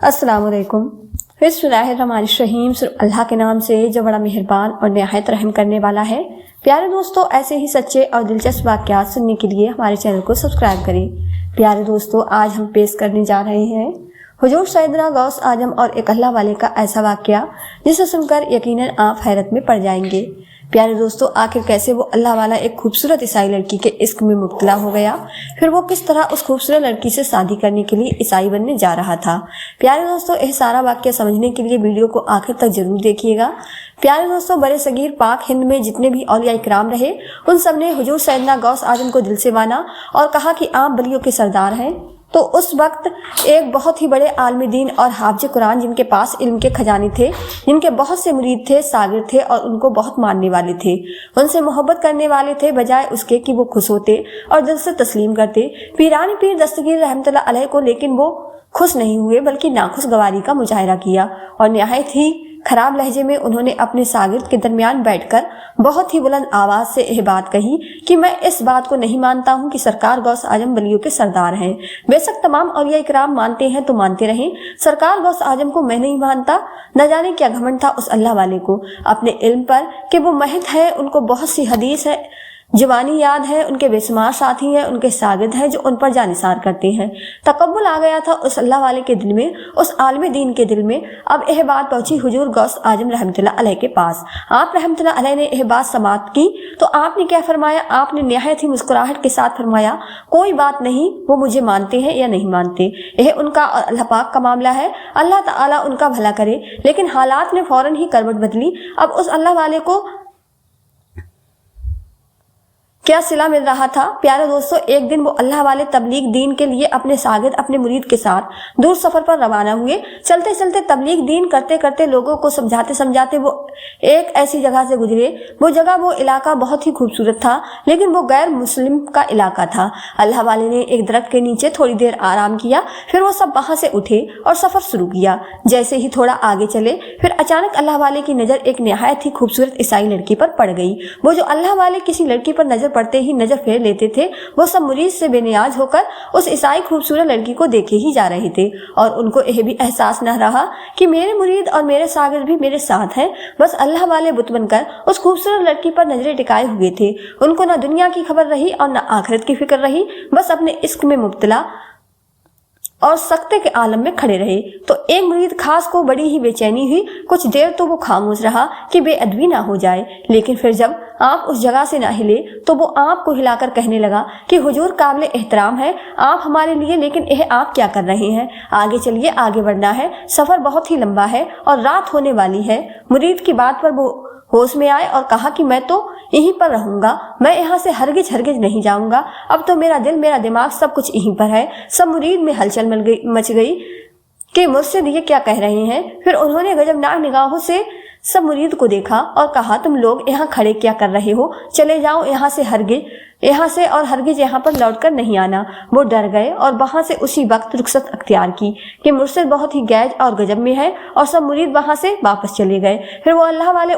अस्सलाम वालेकुम। बिस्मिल्लाहिर्रहमानिर्रहीम। अल्लाह के नाम से जो बड़ा मेहरबान और निहायत रहम करने वाला है। प्यारे दोस्तों, ऐसे ही सच्चे और दिलचस्प वाक़यात सुनने के लिए हमारे चैनल को सब्सक्राइब करें। प्यारे दोस्तों, आज हम पेश करने जा रहे हैं हुजूर सैयदना गौस आजम और एक अल्लाह वाले का ऐसा वाक़या जिसे सुनकर यकीनन आप हैरत में पड़ जाएंगे। प्यारे दोस्तों, आखिर कैसे वो अल्लाह वाला एक खूबसूरत ईसाई लड़की के इश्क में मुब्तला हो गया, फिर वो किस तरह उस खूबसूरत लड़की से शादी करने के लिए ईसाई बनने जा रहा था। प्यारे दोस्तों, यह सारा वाक़या समझने के लिए वीडियो को आखिर तक जरूर देखिएगा। प्यारे दोस्तों, बड़े सगीर पाक हिंद में जितने भी औलिया इकराम रहे, उन सब ने हुजूर सैयदना गौस आजम को दिल से माना और कहा कि आप बलियों के सरदार हैं। तो उस वक्त एक बहुत ही बड़े आलिम दीन और हाफिज कुरान जिनके पास इल्म के खजाने थे, जिनके बहुत से मुरीद थे, सागिर थे और उनको बहुत मानने वाले थे, उनसे मोहब्बत करने वाले थे, बजाय उसके कि वो खुश होते और दिल से तस्लीम करते पीरानी पीर दस्तगीर रहमतुल्लाह अलैह को। लेकिन वो खुश नहीं हुए बल्कि नाखुशगवारी का मुजाहरा किया और निहायत ही खराब लहजे में उन्होंने अपने शागिर्द के दरमियान बैठकर बहुत ही बुलंद आवाज से यह बात कही कि मैं इस बात को नहीं मानता हूं कि सरकार गौस आजम बलियों के सरदार हैं। बेशक तमाम औलिया इकराम मानते हैं तो मानते रहें, सरकार गौस आजम को मैं नहीं मानता। न जाने क्या घमंड था उस अल्लाह वाले को अपने इल्म पर कि वो महत है, उनको बहुत सी हदीस है जुबानी याद है, उनके बेशुमार साथी हैं, उनके सागिर्द हैं जो उन पर जानिसार करते हैं। तकब्बुल आ गया था उस अल्लाह वाले के दिल में, उस आलिम दीन के दिल में। अब यह बात पहुंची हुजूर गौस आजम रहमतुल्लाह अलैह के पास। आप रहमतुल्लाह अलैह ने यह बात समाप्त की तो आपने क्या फरमाया? आपने निहायत ही मुस्कुराहट के साथ फरमाया, कोई बात नहीं, वो मुझे मानते हैं या नहीं मानते, यह उनका और अल्लाह पाक का मामला है, अल्लाह ताला उनका भला करे। लेकिन हालात ने फौरन ही करवट बदली। अब उस अल्लाह वाले को क्या सिला मिल रहा था? प्यारे दोस्तों, एक दिन वो अल्लाह वाले तबलीग दीन के लिए अपने सागिर्द, अपने मुरीद के साथ दूर सफर पर रवाना हुए। चलते चलते तबलीग दीन करते करते लोगों को समझाते समझाते वो एक ऐसी जगह से गुजरे। वो जगह, वो इलाका बहुत ही खूबसूरत था, लेकिन वो गैर मुस्लिम का इलाका था। अल्लाह वाले ने एक दरख्त के नीचे थोड़ी देर आराम किया, फिर वो सब वहां से उठे और सफर शुरू किया। जैसे ही थोड़ा आगे चले, फिर अचानक अल्लाह वाले की नजर एक निहायत ही खूबसूरत ईसाई लड़की पर पड़ गई। वो जो अल्लाह वाले किसी लड़की पर नजर पड़ते ही नजर फेर लेते थे, वो सब मुरीद से बेनियाज होकर उस ईसाई खूबसूरत लड़की को देखे ही जा रहे थे और उनको यह भी एहसास न रहा कि मेरे मुरीद और मेरे सागिर भी मेरे साथ हैं। बस अल्लाह वाले बुत बनकर उस खूबसूरत लड़की पर नजरें टिकाए हुए थे। उनको न दुनिया की खबर रही और न आखिरत की फिक्र रही, बस अपने इश्क में मुब्तला और सख्ते के आलम में खड़े रहे। तो एक मुरीद खास को बड़ी ही बेचैनी हुई। कुछ देर तो वो खामोश रहा कि बेअदबी ना हो जाए, लेकिन फिर जब आप उस जगह से ना हिले तो वो आप को हिलाकर कहने लगा कि हुजूर काबिल एहतराम है आप हमारे लिए, लेकिन यह आप क्या कर रहे हैं? आगे चलिए, आगे बढ़ना है, सफर बहुत ही लंबा है और रात होने वाली है। मुरीद की बात पर वो होश में आए और कहा कि मैं तो यहीं पर रहूंगा, मैं यहाँ से हरगिज हरगिज नहीं जाऊंगा। अब तो मेरा दिल, मेरा दिमाग सब कुछ यहीं पर है। सब मुरीद में हलचल मच गई कि मुर्शिद ये क्या कह रहे हैं। फिर उन्होंने गजबनाक निगाहों से सब मुरीद को देखा और कहा, तुम लोग यहाँ खड़े क्या कर रहे हो? चले जाओ यहाँ से और हरगिज यहाँ पर लौटकर नहीं आना। वो डर गए और वहां से उसी वक्त रुखसत अख्तियार की कि मुर्शिद बहुत ही गैज और गजब में है, और सब मुरीद वहां से वापस चले गए। फिर वो अल्लाह वाले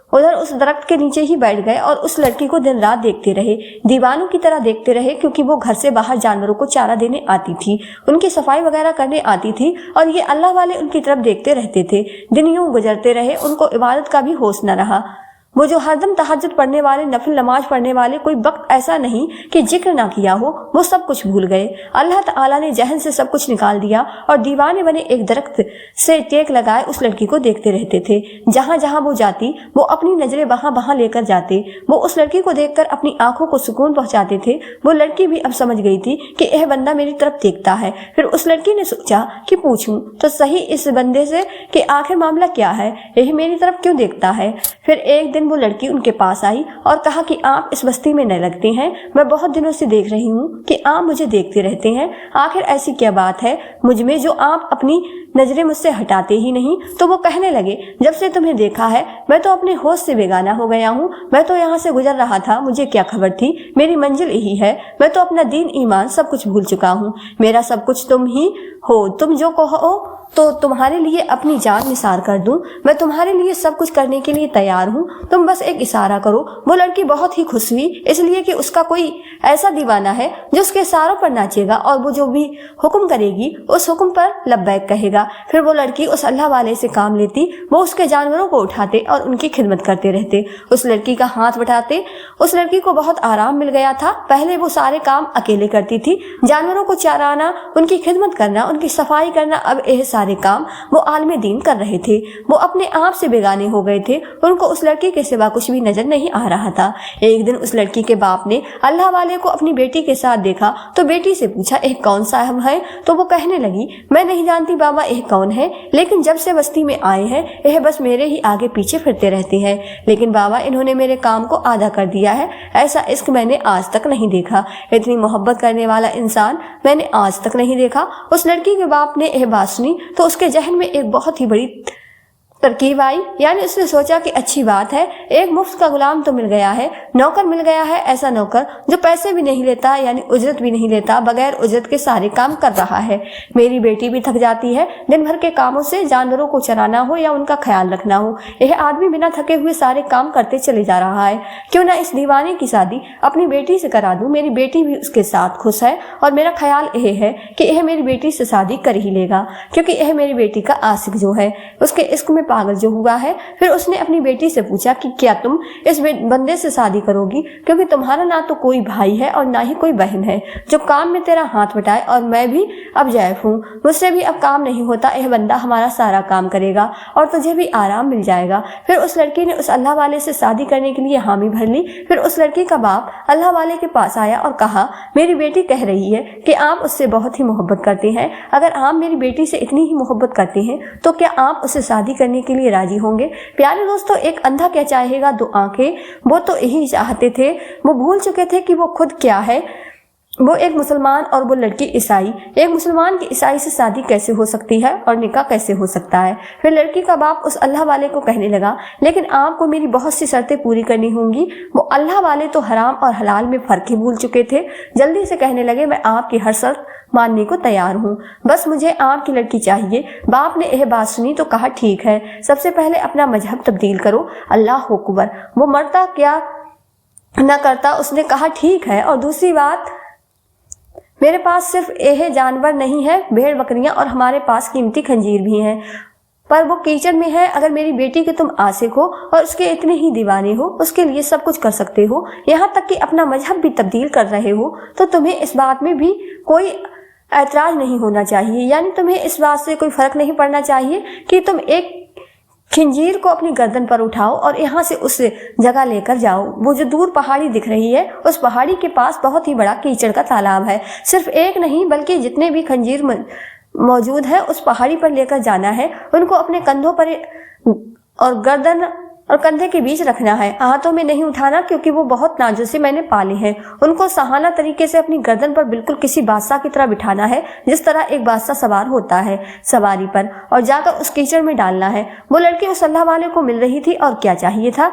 उधर उस दरख्त के नीचे ही बैठ गए और उस लड़की को दिन रात देखते रहे, दीवानों की तरह देखते रहे, क्योंकि वो घर से बाहर जानवरों को चारा देने आती थी, उनकी सफाई वगैरह करने आती थी और ये अल्लाह वाले उनकी तरफ देखते रहते थे। दिन यूं गुजरते रहे, उनको इबादत का भी होश न रहा। वो जो हरदम तहज्जुद पढ़ने वाले, नफिल नमाज पढ़ने वाले, कोई वक्त ऐसा नहीं कि जिक्र ना किया हो, वो सब कुछ भूल गए। अल्लाह ताला ने जहन से सब कुछ निकाल दिया और दीवाने बने एक दरख्त से टेक लगाए उस लड़की को देखते रहते थे। जहां जहां वो जाती, वो अपनी नजरें वहां वहां लेकर जाते। वो उस लड़की को देखकर अपनी आंखों को सुकून पहुंचाते थे। वो लड़की भी अब समझ गई थी कि यह बंदा मेरी तरफ देखता है। फिर उस लड़की ने सोचा कि पूछूं तो सही इस बंदे से कि आखिर मामला क्या है, यही मेरी तरफ क्यों देखता है। फिर एक दिन वो लड़की उनके पास आई और कहा कि आप इस बस्ती में न लगते हैं, मैं बहुत दिनों से देख रही हूँ कि आप मुझे देखते रहते हैं। आखिर ऐसी क्या बात है मुझ में जो आप अपनी नजरें मुझसे हटाते ही नहीं? तो वो कहने लगे, जब से तुम्हें देखा है मैं तो अपने होश से बेगाना हो गया हूँ। मैं तो यहाँ से गुजर रहा था, मुझे क्या खबर थी मेरी मंजिल यही है। मैं तो अपना दीन ईमान सब कुछ भूल चुका हूँ। मेरा सब कुछ तुम ही हो, तुम जो कहो तो तुम्हारे लिए अपनी जान निसार कर दूं। मैं तुम्हारे लिए सब कुछ करने के लिए तैयार हूँ, तुम बस एक इशारा करो। वो लड़की बहुत ही खुश हुई, इसलिए कि उसका कोई ऐसा दीवाना है जो उसके इशारों पर नाचेगा और वो जो भी हुक्म करेगी उस हुक्म पर लब्बैक कहेगा। फिर वो लड़की उस अल्लाह वाले से काम लेती, वो उसके जानवरों को उठाते और उनकी खिदमत करते रहते। उस लड़की का हाथ बटाते उस लड़की को बहुत आराम मिल गया था। पहले वो सारे काम अकेले करती थी, जानवरों को चराना, उनकी खिदमत करना, उनकी सफाई करना। अब यह सारे काम वो आलमे दीन कर रहे थे। वो अपने आप से बेगाने हो गए थे, उनको उस लड़की के सिवा कुछ भी नजर नहीं आ रहा था। एक दिन उस लड़की के बाप ने अल्लाह वाले को अपनी बेटी के साथ देखा तो बेटी से पूछा, यह कौन साहब है? तो वो कहने लगी, मैं नहीं जानती बाबा यह कौन है, लेकिन जब से बस्ती में आए हैं यह बस मेरे ही आगे पीछे फिरते रहते हैं। लेकिन बाबा इन्होंने मेरे काम को आधा कर दिया है। ऐसा इश्क मैंने आज तक नहीं देखा, इतनी मोहब्बत करने वाला इंसान मैंने आज तक नहीं देखा। उस लड़की के बाप ने यह बात सुनी तो उसके जहन में एक बहुत ही बड़ी तरकीब आई, यानी उसने सोचा कि अच्छी बात है, एक मुफ्त का गुलाम तो मिल गया है, नौकर मिल गया है, ऐसा नौकर जो पैसे भी नहीं लेता, यानी उजरत भी नहीं लेता, बगैर उजरत के सारे काम कर रहा है। मेरी बेटी भी थक जाती है दिन भर के कामों से, जानवरों को चराना हो या उनका ख्याल रखना हो। यह आदमी बिना थके हुए सारे काम करते चले जा रहा है। क्यों ना इस दीवाने की शादी अपनी बेटी से करा दूं, मेरी बेटी भी उसके साथ खुश है और मेरा ख्याल यह है कि यह मेरी बेटी से शादी कर ही लेगा, क्योंकि यह मेरी बेटी का आशिक जो है, उसके इश्क में पागल जो हुआ है। फिर उसने अपनी बेटी से पूछा कि क्या तुम इस बंदे से शादी करोगी, क्योंकि तुम्हारा ना तो कोई भाई है और ना ही कोई बहन है जो काम में तेरा हाथ बटाए, और मैं भी अब जैफ हूँ, मुझसे भी अब काम नहीं होता, यह बंदा हमारा सारा काम करेगा और तुझे भी आराम मिल जाएगा। फिर उस लड़की ने उस अल्लाह वाले से शादी करने के लिए हामी भर ली। फिर उस लड़की का बाप अल्लाह वाले के पास आया और कहा, मेरी बेटी कह रही है कि आप उससे बहुत ही मोहब्बत करते हैं, अगर आप मेरी बेटी से इतनी ही मोहब्बत करते हैं तो क्या आप उससे शादी करने के लिए राजी होंगे? प्यारे दोस्तों, एक अंधा क्या चाहेगा दो आंखें, वो तो यही चाहते थे। वो भूल चुके थे कि वो खुद क्या है। वो एक मुसलमान और वो लड़की ईसाई। एक मुसलमान की ईसाई से शादी कैसे हो सकती है और निकाह कैसे हो सकता है? फिर लड़की का बाप उस अल्लाह वाले को कहने लगा, लेकिन आपको मेरी बहुत सी शर्तें पूरी करनी होंगी। वो अल्लाह वाले तो हराम और हलाल में फर्क ही भूल चुके थे। जल्दी से कहने लगे, मैं आपकी हर शर्त मानने को तैयार हूँ, बस मुझे आपकी लड़की चाहिए। बाप ने यह बात सुनी तो कहा, ठीक है, सबसे पहले अपना मजहब तब्दील करो। अल्लाह अकबर। वो मरता क्या न करता, उसने कहा ठीक है, और दूसरी बात, मेरे पास सिर्फ यह जानवर नहीं है, भेड़ बकरियां और हमारे पास कीमती खंजीर भी हैं, पर वो कीचड़ में है। अगर मेरी बेटी के तुम आशिक हो और उसके इतने ही दीवाने हो, उसके लिए सब कुछ कर सकते हो, यहाँ तक कि अपना मजहब भी तब्दील कर रहे हो, तो तुम्हें इस बात में भी कोई ऐतराज नहीं होना चाहिए, यानी तुम्हें इस बात से कोई फर्क नहीं पड़ना चाहिए कि तुम एक खंजीर को अपनी गर्दन पर उठाओ और यहाँ से उस जगह लेकर जाओ। वो जो दूर पहाड़ी दिख रही है, उस पहाड़ी के पास बहुत ही बड़ा कीचड़ का तालाब है। सिर्फ एक नहीं बल्कि जितने भी खंजीर मौजूद है उस पहाड़ी पर लेकर जाना है। उनको अपने कंधों पर और गर्दन और कंधे के बीच रखना है, हाथों में नहीं उठाना, क्योंकि वो बहुत नाजुक से मैंने पाले हैं। उनको सहाना तरीके से अपनी गर्दन पर बिल्कुल किसी बादशाह की तरह बिठाना है, जिस तरह एक बादशाह सवार होता है सवारी पर, और जाकर उस कीचड़ में डालना है। वो लड़की उस अल्लाह वाले को मिल रही थी और क्या चाहिए था?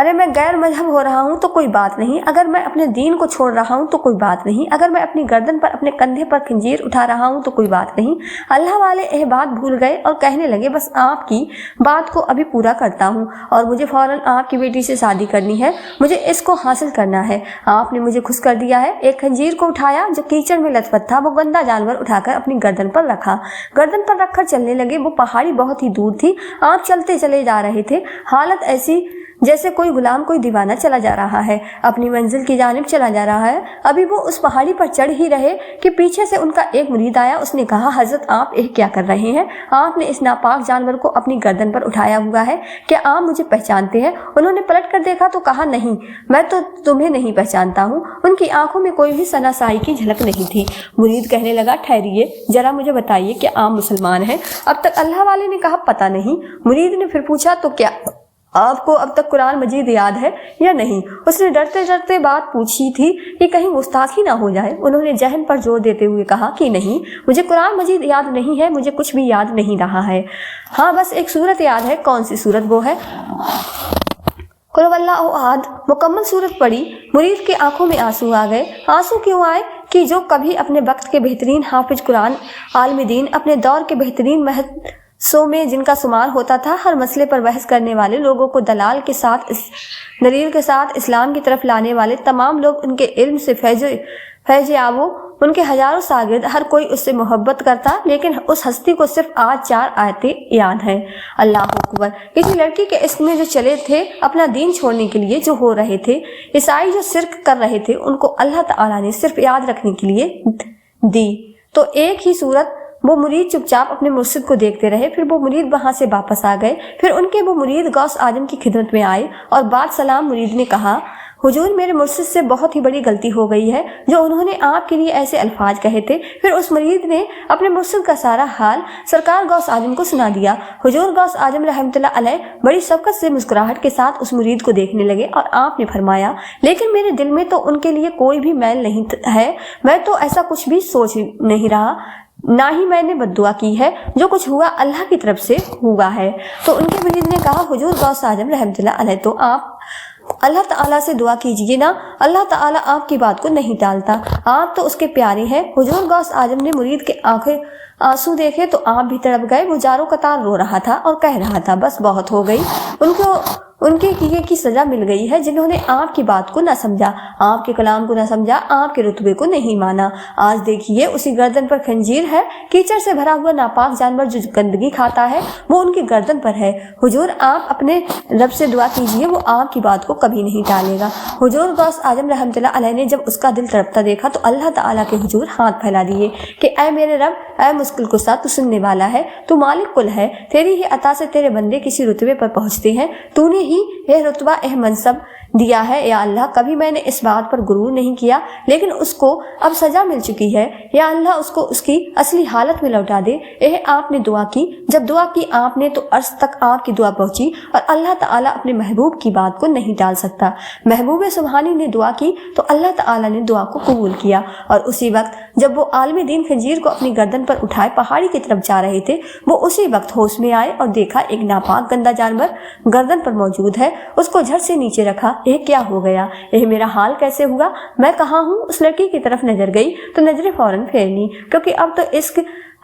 मैं गैर मजहब हो रहा हूँ तो कोई बात नहीं, अगर मैं अपने दीन को छोड़ रहा हूँ तो कोई बात नहीं, अगर मैं अपनी गर्दन पर अपने कंधे पर खंजीर उठा रहा हूँ तो कोई बात नहीं। अल्लाह वाले यह बात भूल गए और कहने लगे, बस आपकी बात को अभी पूरा करता हूँ और मुझे फौरन आपकी बेटी से शादी करनी है, मुझे इसको हासिल करना है। आपने मुझे खुश कर दिया है। एक खंजीर को उठाया जो कीचड़ में लथपथ था, वो गंदा जानवर उठाकर अपनी गर्दन पर रखा, गर्दन पर रखकर चलने लगे। वो पहाड़ी बहुत ही दूर थी, आप चलते चले जा रहे थे, हालत ऐसी जैसे कोई गुलाम कोई दीवाना चला जा रहा है, अपनी मंजिल की जानिब चला जा रहा है। अभी वो उस पहाड़ी पर चढ़ ही रहे कि पीछे से उनका एक मुरीद आया। उसने कहा, हजरत आप ये क्या कर रहे हैं? आपने इस नापाक जानवर को अपनी गर्दन पर उठाया हुआ है, क्या आप मुझे पहचानते हैं? उन्होंने पलट कर देखा तो कहा, नहीं, मैं तो तुम्हें नहीं पहचानता हूँ। उनकी आंखों में कोई भी सनासाई की झलक नहीं थी। मुरीद कहने लगा, ठहरिए, जरा मुझे बताइए क्या आप मुसलमान हैं? अब तक अल्लाह वाले ने कहा, पता नहीं। मुरीद ने फिर पूछा, तो क्या आपको अब तक कुरान मजीद याद है या नहीं? उसने डरते डरते बात पूछी थी कि कहीं गुस्ताखी ना हो जाए। उन्होंने जहन पर जोर देते हुए कहा कि नहीं, मुझे कुरान मजीद याद नहीं है, मुझे कुछ भी याद नहीं रहा है। हाँ, बस एक सूरत याद है। कौन सी सूरत? वो है कुल हुवल्लाहु अहद। मुकम्मल सूरत पढ़ी। मुरीद की आंखों में आंसू आ गए। आंसू क्यों आए? کہ جو کبھی اپنے وقت کے بہترین حافظ قرآن عالم دین، اپنے دور کے بہترین مہندسوں میں جن کا شمار ہوتا تھا، ہر مسئلے پر بحث کرنے والے لوگوں کو دلال کے ساتھ دلیل کے ساتھ اسلام کی طرف لانے والے تمام لوگ، ان کے علم سے فیض یاب، ان کے ہزاروں شاگرد، ہر کوئی اس سے محبت کرتا، لیکن اس ہستی کو صرف آج 4 آیتیں یاد ہیں۔ اللہ اکبر۔ کسی لڑکی کے عشق میں جو چلے تھے اپنا دین چھوڑنے کے لیے، جو ہو رہے تھے، عیسائی جو شرک کر رہے تھے، ان کو اللہ تعالیٰ نے صرف یاد رکھنے کے لیے دی۔ تو ایک ہی صورت، وہ مرید چپ چاپ اپنے مرشد کو دیکھتے رہے، پھر وہ مرید وہاں سے واپس آ گئے، پھر ان کے وہ مرید غوث اعظم کی خدمت میں آئے اور بعد سلام مرید نے کہا، حضور میرے مرشد سے بہت ہی بڑی غلطی ہو گئی ہے جو انہوں نے آپ کے لیے ایسے الفاظ کہے تھے۔ پھر اس مرید نے اپنے مرشد کا سارا حال سرکار غوث اعظم کو سنا دیا۔ حضور غوث اعظم رحمۃ اللہ علیہ بڑی شفقت سے مسکراہٹ کے ساتھ اس مرید کو دیکھنے لگے اور آپ نے فرمایا، لیکن میرے دل میں تو ان کے لیے کوئی بھی میل نہیں ہے، میں تو ایسا کچھ بھی سوچ نہیں رہا، نہ ہی میں نے بد دعا کی ہے، جو کچھ ہوا اللہ کی طرف سے ہوا ہے۔ تو ان کے مرید نے کہا، حضور غوث اعظم رحمۃ اللہ علیہ تو آپ اللہ تعالیٰ سے دعا کیجئے نا، اللہ تعالیٰ آپ کی بات کو نہیں ٹالتا، آپ تو اس کے پیارے ہیں۔ حضور غوث اعظم نے مرید کے آنکھیں آنسو دیکھے تو آپ بھی تڑپ گئے، وہ جاروں قطار رو رہا تھا اور کہہ رہا تھا، بس بہت ہو گئی، ان کے کیے کی سزا مل گئی ہے، جنہوں نے آپ کی بات کو نہ سمجھا، آپ کے کلام کو نہ سمجھا، آپ کے رتبے کو نہیں مانا۔ آج دیکھیے اسی گردن پر خنجیر ہے، کیچڑ سے بھرا ہوا ناپاک جانور جو گندگی کھاتا ہے وہ ان کی گردن پر ہے۔ حضور آپ اپنے رب سے دعا کیجئے، وہ آپ کی بات کو کبھی نہیں ٹالے گا۔ حضور غوث اعظم رحمۃ اللہ علیہ نے جب اس کا دل تڑپتا دیکھا تو اللہ تعالیٰ کے حضور ہاتھ پھیلا دیے کہ اے میرے رب، اے مشکل کشا، تو سننے والا ہے، تو مالک کل ہے، تیری ہی عطا سے تیرے بندے کسی رتبے پر پہنچتے ہیں، تو نے ہی یہ رتبہ یہ منصب دیا ہے۔ یا اللہ، کبھی میں نے اس بات پر غرور نہیں کیا، لیکن اس کو اب سزا مل چکی ہے، یا اللہ اس کو اس کی اصلی حالت میں لوٹا دے۔ یہ آپ نے دعا کی، جب دعا کی آپ نے تو عرش تک آپ کی دعا پہنچی، اور اللہ تعالیٰ اپنے محبوب کی بات کو نہیں ٹال سکتا۔ محبوب سبحانی نے دعا کی تو اللہ تعالیٰ نے دعا کو قبول کیا، اور اسی وقت جب وہ عالم دین خنجیر کو اپنی گردن پر اٹھائے پہاڑی کی طرف جا رہے تھے، وہ اسی وقت ہوش میں آئے اور دیکھا ایک ناپاک گندا جانور گردن پر موجود ہے۔ اس کو جھٹ سے نیچے رکھا۔ یہ کیا ہو گیا؟ یہ میرا حال کیسے ہوا؟ میں کہاں ہوں؟ اس لڑکی کی طرف نظر گئی تو نظریں فوراً پھیر لی، کیونکہ اب تو عشق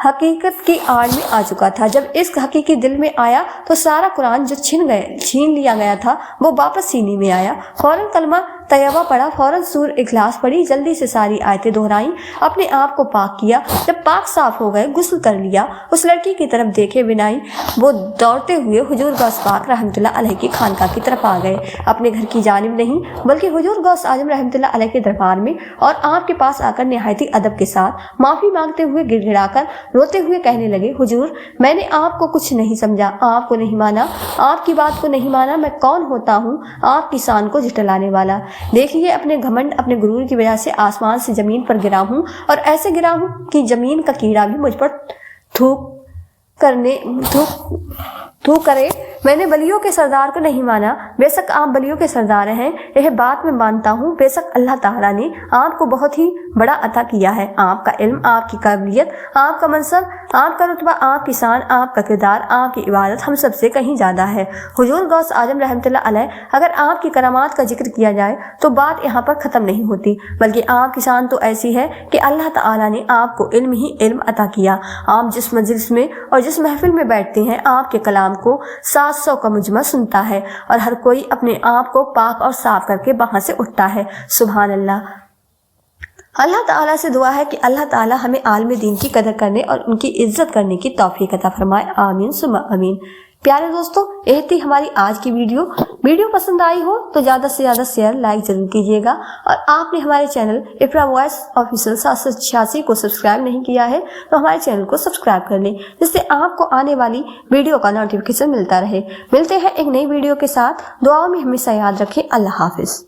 حقیقت کی آڑ میں آ چکا تھا۔ جب عشق حقیقی دل میں آیا تو سارا قرآن جو چھین لیا گیا تھا وہ واپس سینے میں آیا۔ فوراً کلمہ طیبہ پڑھا، فوراً سورہ اخلاص پڑھی، جلدی سے ساری آیتیں دہرائیں، اپنے آپ کو پاک کیا۔ جب پاک صاف ہو گئے، غسل کر لیا، اس لڑکی کی طرف دیکھے بنا وہ دوڑتے ہوئے حضور غوث پاک رحمۃ اللہ علیہ کی خانقاہ کی طرف آ گئے، اپنے گھر کی جانب نہیں بلکہ حضور غوث اعظم رحمۃ اللہ علیہ کے دربار میں، اور آپ کے پاس آ کر نہایتی ادب کے ساتھ معافی مانگتے ہوئے گڑ گڑا کر روتے ہوئے کہنے لگے، حضور میں نے آپ کو کچھ نہیں سمجھا، آپ کو نہیں مانا، آپ کی بات کو نہیں مانا، میں کون ہوتا ہوں آپ کی شان کو جھٹلانے والا؟ دیکھیے اپنے گھمنڈ، اپنے غرور کی وجہ سے آسمان سے زمین پر گرا ہوں، اور ایسے گرا ہوں کہ زمین کا کیڑا بھی مجھ پر تھوک کرے۔ میں نے بلیوں کے سردار کو نہیں مانا، بے شک آپ بلیوں کے سردار ہیں، یہ بات میں مانتا ہوں، بے شک اللہ تعالیٰ نے آپ کو بہت ہی بڑا عطا کیا ہے، آپ کا علم، آپ کی قابلیت، آپ کا منصب، آپ کا رتبہ، آپ کی شان، آپ کا کردار، آپ کی عبادت ہم سب سے کہیں زیادہ ہے۔ حضور غوث اعظم رحمۃ اللہ علیہ، اگر آپ کی کرامات کا ذکر کیا جائے تو بات یہاں پر ختم نہیں ہوتی، بلکہ آپ کی شان تو ایسی ہے کہ اللہ تعالیٰ نے آپ کو علم ہی علم عطا کیا۔ آپ جس مجلس میں اور جس محفل میں بیٹھتے ہیں، آپ کے کلام کو 700 کا مجمع سنتا ہے، اور ہر کوئی اپنے آپ کو پاک اور صاف کر کے وہاں سے اٹھتا ہے۔ سبحان اللہ۔ اللہ تعالیٰ سے دعا ہے کہ اللہ تعالیٰ ہمیں عالم دین کی قدر کرنے اور ان کی عزت کرنے کی توفیق عطا فرمائے، آمین ثم آمین۔ پیارے دوستو، یہ تھی ہماری آج کی ویڈیو پسند آئی ہو تو زیادہ سے زیادہ شیئر لائک ضرور کیجیے گا، اور آپ نے ہمارے چینل اقرا وائس آفیشیل 786 کو سبسکرائب نہیں کیا ہے تو ہمارے چینل کو سبسکرائب کر لیں، جس سے آپ کو آنے والی ویڈیو کا نوٹیفیکیشن ملتا رہے۔ ملتے ہیں ایک نئی ویڈیو کے ساتھ، دعاؤں میں ہمیشہ یاد رکھیں۔ اللہ حافظ۔